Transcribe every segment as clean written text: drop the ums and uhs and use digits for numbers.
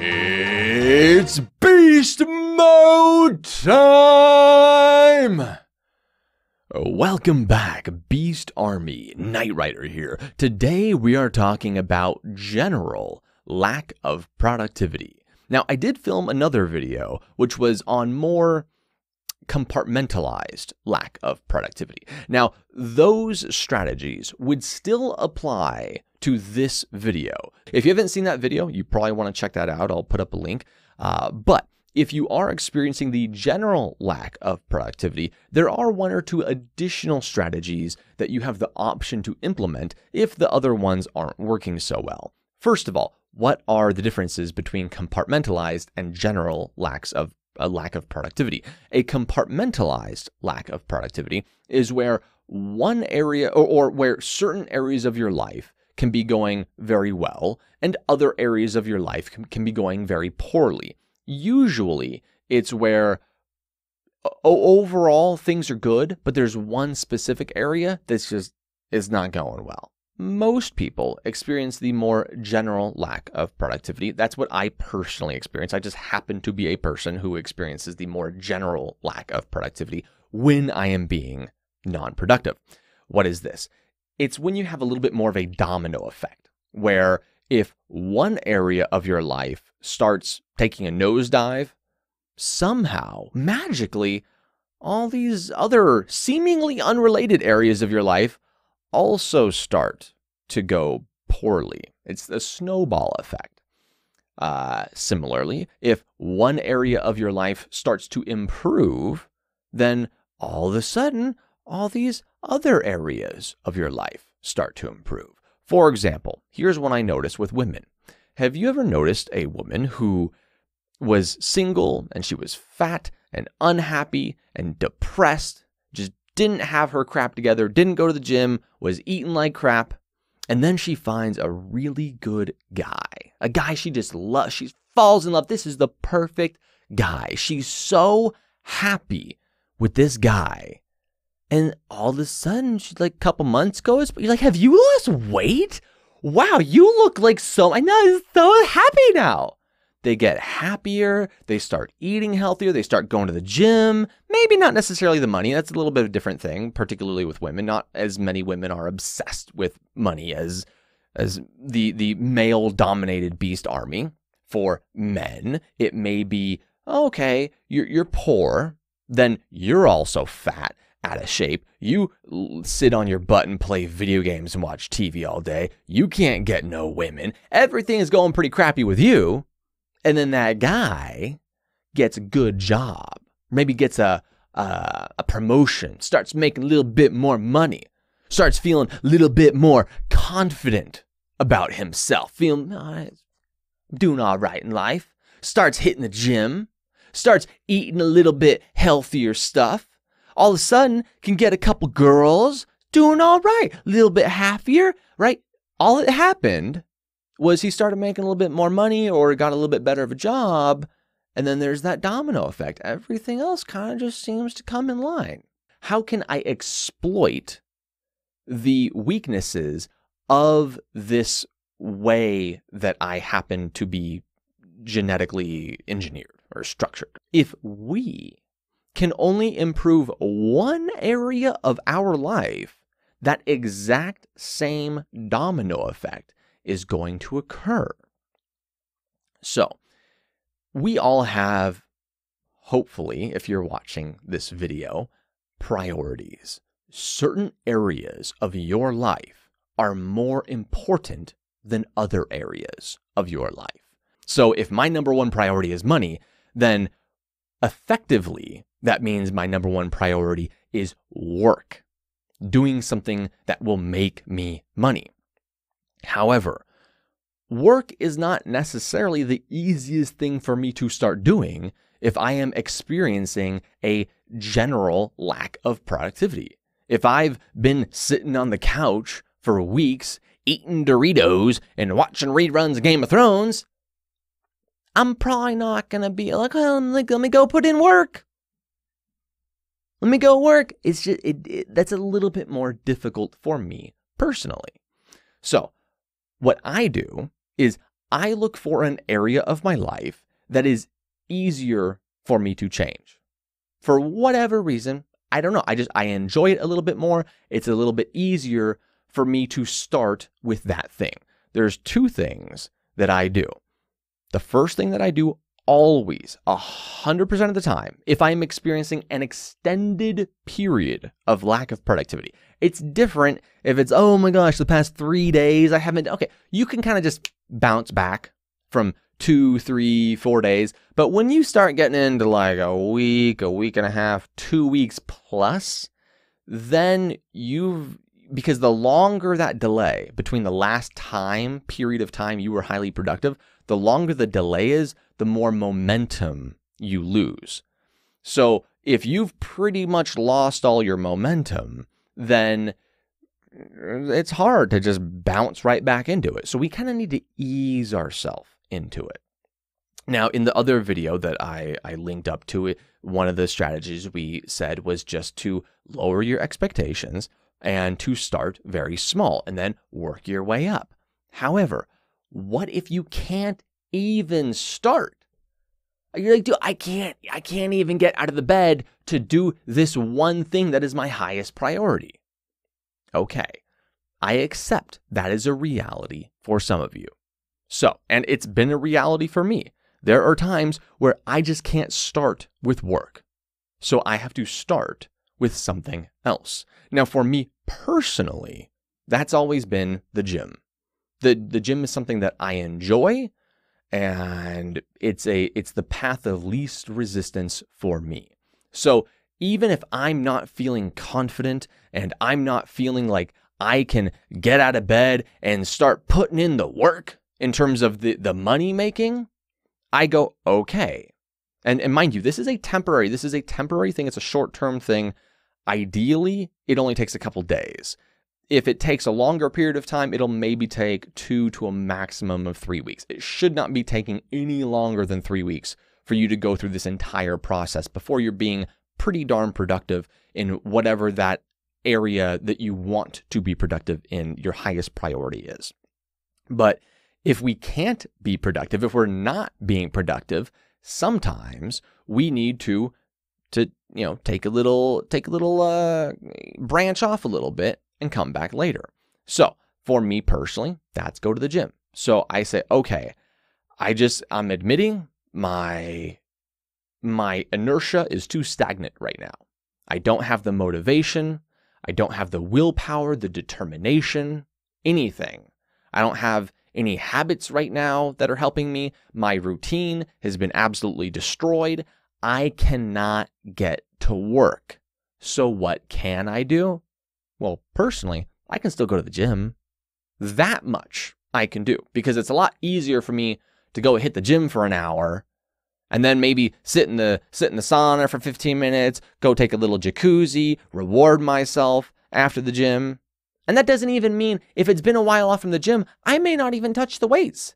It's Beast Mode time! Welcome back, Beast Army, Knight Rider here. Today we are talking about general lack of productivity. Now, I did film another video, which was on more compartmentalized lack of productivity. Now, those strategies would still apply to this video. If you haven't seen that video, you probably want to check that out. I'll put up a link. But if you are experiencing the general lack of productivity, there are one or two additional strategies that you have the option to implement if the other ones aren't working so well. First of all, what are the differences between compartmentalized and general lack of productivity? A compartmentalized lack of productivity is where one area or where certain areas of your life can be going very well and other areas of your life can be going very poorly. Usually it's where overall things are good, but there's one specific area that's just is not going well. Most people experience the more general lack of productivity. That's what I personally experience. I just happen to be a person who experiences the more general lack of productivity when I am being non-productive. What is this? It's when you have a little bit more of a domino effect, where if one area of your life starts taking a nosedive, somehow, magically, all these other seemingly unrelated areas of your life also start to go poorly. It's the snowball effect. Similarly, if one area of your life starts to improve, then all of a sudden, all these other areas of your life start to improve. For example, here's what I noticed with women. Have you ever noticed a woman who was single and she was fat and unhappy and depressed, just didn't have her crap together, didn't go to the gym, was eating like crap, and then she finds a really good guy, a guy she just loves, she falls in love. This is the perfect guy. She's so happy with this guy. And all of a sudden, she's like, a couple months goes, but you're like, have you lost weight? Wow, you look like I know, I'm so happy now. They get happier, they start eating healthier, they start going to the gym. Maybe not necessarily the money, that's a little bit of a different thing, particularly with women. Not as many women are obsessed with money as the male-dominated Beast Army. For men, it may be, okay, you're poor, then you're also fat, out of shape. You sit on your butt and play video games and watch TV all day. You can't get no women. Everything is going pretty crappy with you. And then that guy gets a good job, maybe gets a promotion, starts making a little bit more money, starts feeling a little bit more confident about himself, feeling doing all right in life, starts hitting the gym, starts eating a little bit healthier stuff. All of a sudden can get a couple girls, doing all right, a little bit happier, right? All that happened was he started making a little bit more money or got a little bit better of a job, and then there's that domino effect. Everything else kind of just seems to come in line. How can I exploit the weaknesses of this way that I happen to be genetically engineered or structured? If we can only improve one area of our life, that exact same domino effect is going to occur. So, we all have, hopefully, if you're watching this video, priorities. Certain areas of your life are more important than other areas of your life. So, if my number one priority is money, then effectively, that means my number one priority is work, doing something that will make me money. However, work is not necessarily the easiest thing for me to start doing if I am experiencing a general lack of productivity. If I've been sitting on the couch for weeks, eating Doritos and watching reruns of Game of Thrones, I'm probably not going to be like, oh, let me go put in work. Let me go work. It's just, that's a little bit more difficult for me personally. So what I do is I look for an area of my life that is easier for me to change. For whatever reason, I don't know. I enjoy it a little bit more. It's a little bit easier for me to start with that thing. There's two things that I do. The first thing that I do always, 100% of the time, if I'm experiencing an extended period of lack of productivity. It's different if it's, oh my gosh, the past 3 days I haven't, okay, you can kind of just bounce back from 2, 3, 4 days. But when you start getting into like a week and a half, 2 weeks plus, then because the longer that delay between the last period of time you were highly productive, the longer the delay is, the more momentum you lose. So if you've pretty much lost all your momentum, then it's hard to just bounce right back into it. So we kind of need to ease ourselves into it. Now, in the other video that I linked up to it, one of the strategies we said was just to lower your expectations and to start very small and then work your way up. However, what if you can't even start? You're like, dude, I can't even get out of the bed to do this one thing that is my highest priority. Okay, I accept that is a reality for some of you. So, and it's been a reality for me. There are times where I just can't start with work. So I have to start with something else. Now, for me personally, that's always been the gym. The gym is something that I enjoy, and it's the path of least resistance for me. So even if I'm not feeling confident and I'm not feeling like I can get out of bed and start putting in the work in terms of the money making, I go, okay. And mind you, this is a temporary thing. It's a short-term thing. Ideally, it only takes a couple days. If it takes a longer period of time, it'll maybe take 2 to a maximum of 3 weeks. It should not be taking any longer than 3 weeks for you to go through this entire process before you're being pretty darn productive in whatever that area that you want to be productive in, your highest priority is. But if we can't be productive, if we're not being productive, sometimes we need to take a little branch off a little bit and come back later. So for me personally, that's go to the gym. So I say, okay, I'm admitting my inertia is too stagnant right now. I don't have the motivation. I don't have the willpower, the determination, anything. I don't have any habits right now that are helping me. My routine has been absolutely destroyed. I cannot get to work. So what can I do? Well, personally, I can still go to the gym. That much I can do because it's a lot easier for me to go hit the gym for an hour and then maybe sit in the sauna for 15 minutes, go take a little jacuzzi, reward myself after the gym. And that doesn't even mean if it's been a while off from the gym, I may not even touch the weights.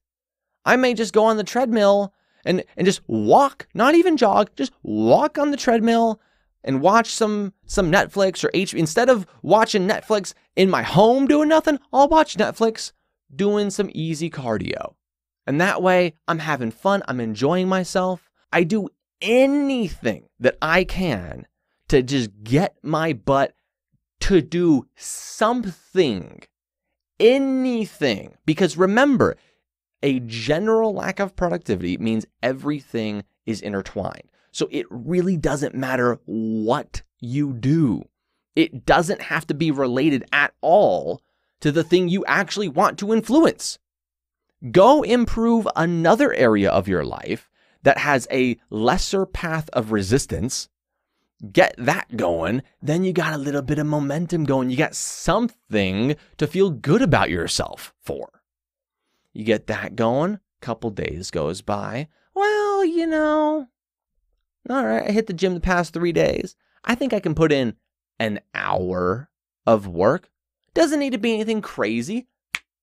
I may just go on the treadmill and just walk, not even jog, just walk on the treadmill and watch some Netflix or HBO. Instead of watching Netflix in my home doing nothing, I'll watch Netflix doing some easy cardio. And that way I'm having fun. I'm enjoying myself. I do anything that I can to just get my butt to do something, anything. Because remember, a general lack of productivity means everything is intertwined. So it really doesn't matter what you do. It doesn't have to be related at all to the thing you actually want to influence. Go improve another area of your life that has a lesser path of resistance. Get that going. Then you got a little bit of momentum going. You got something to feel good about yourself for. You get that going. Couple days goes by. Well, all right, I hit the gym the past 3 days. I think I can put in an hour of work. Doesn't need to be anything crazy.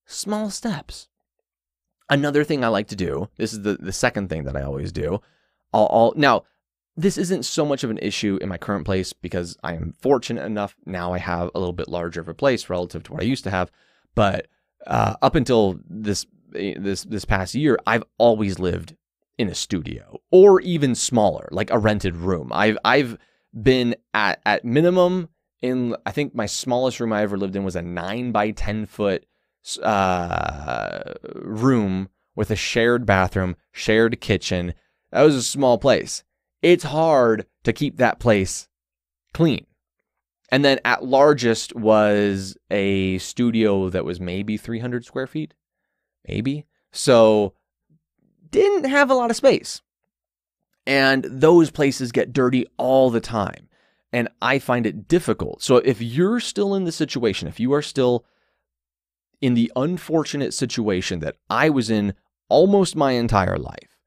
Small steps. Another thing I like to do, this is the second thing that I always do. Now, this isn't so much of an issue in my current place because I am fortunate enough now I have a little bit larger of a place relative to what I used to have. But up until this this past year, I've always lived in a studio or even smaller, like a rented room. I've been at minimum in, I think my smallest room I ever lived in was a 9 by 10 foot room with a shared bathroom, shared kitchen. That was a small place. It's hard to keep that place clean. And then at largest was a studio that was maybe 300 square feet, maybe. So didn't have a lot of space. And those places get dirty all the time. And I find it difficult. So if you're still in the situation, if you are still in the unfortunate situation that I was in almost my entire life,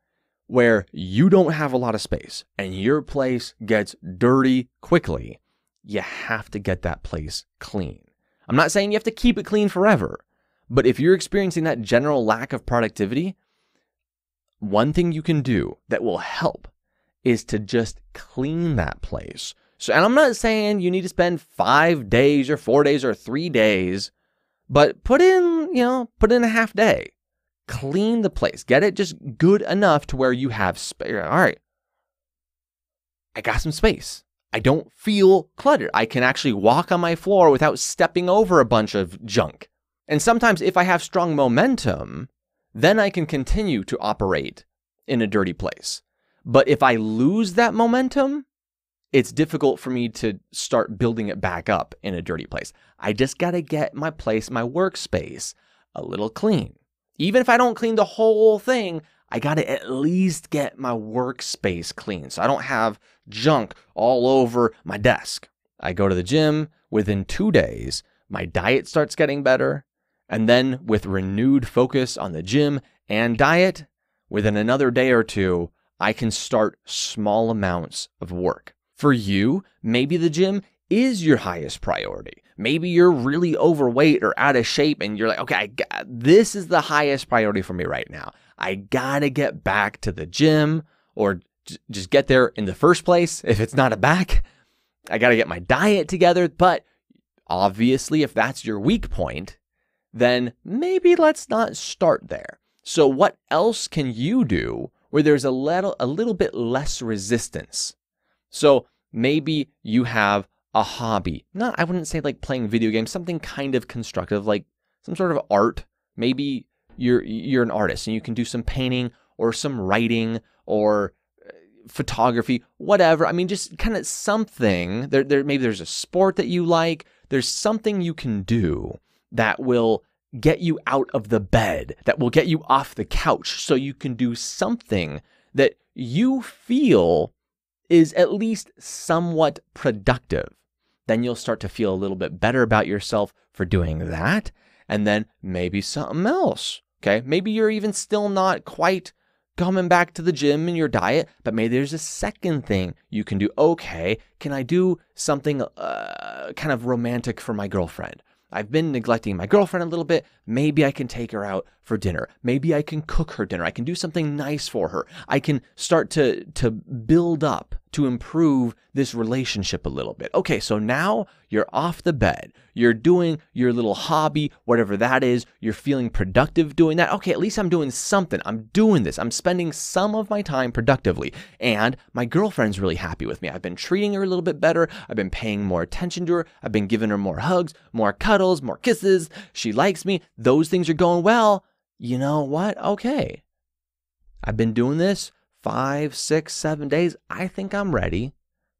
where you don't have a lot of space and your place gets dirty quickly, you have to get that place clean. I'm not saying you have to keep it clean forever, but if you're experiencing that general lack of productivity, one thing you can do that will help is to just clean that place. So, and I'm not saying you need to spend 5 days or 4 days or 3 days, but put in a half day. Clean the place. Get it just good enough to where you have space. All right, I got some space. I don't feel cluttered. I can actually walk on my floor without stepping over a bunch of junk. And sometimes if I have strong momentum, then I can continue to operate in a dirty place. But if I lose that momentum, it's difficult for me to start building it back up in a dirty place. I just got to get my place, my workspace, a little clean. Even if I don't clean the whole thing, I got to at least get my workspace clean so I don't have junk all over my desk. I go to the gym. Within 2 days, my diet starts getting better. And then with renewed focus on the gym and diet, within another day or two, I can start small amounts of work. For you, maybe the gym is your highest priority. Maybe you're really overweight or out of shape and you're like, okay, this is the highest priority for me right now. I gotta get back to the gym, or just get there in the first place. If it's not a back, I gotta get my diet together. But obviously, if that's your weak point, then maybe let's not start there. So what else can you do where there's a little bit less resistance? So maybe you have a hobby. I wouldn't say like playing video games, something kind of constructive, like some sort of art. Maybe you're an artist and you can do some painting or some writing or photography, whatever. I mean, just kind of something. Maybe there's a sport that you like. There's something you can do that will get you out of the bed, that will get you off the couch, so you can do something that you feel is at least somewhat productive. Then you'll start to feel a little bit better about yourself for doing that. And then maybe something else. Okay. Maybe you're even still not quite coming back to the gym and your diet, but maybe there's a second thing you can do. Okay. Can I do something kind of romantic for my girlfriend? I've been neglecting my girlfriend a little bit. Maybe I can take her out for dinner. Maybe I can cook her dinner. I can do something nice for her. I can start to build up, to improve this relationship a little bit. Okay, so now you're off the bed. You're doing your little hobby, whatever that is. You're feeling productive doing that. Okay, at least I'm doing something. I'm doing this. I'm spending some of my time productively. And my girlfriend's really happy with me. I've been treating her a little bit better. I've been paying more attention to her. I've been giving her more hugs, more cuddles, more kisses. She likes me. Those things are going well. You know what? Okay. I've been doing this 5, 6, 7 days. I think I'm ready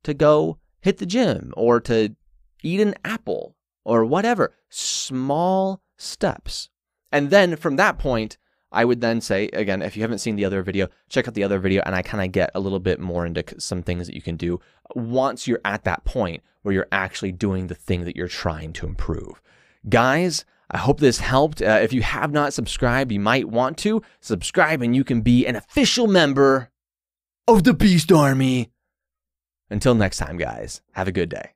to go hit the gym or to eat an apple or whatever. Small steps. And then from that point, I would then say, again, if you haven't seen the other video, check out the other video, and I kind of get a little bit more into some things that you can do once you're at that point where you're actually doing the thing that you're trying to improve. Guys, I hope this helped. If you have not subscribed, you might want to subscribe and you can be an official member of the Beast Army. Until next time, guys, have a good day.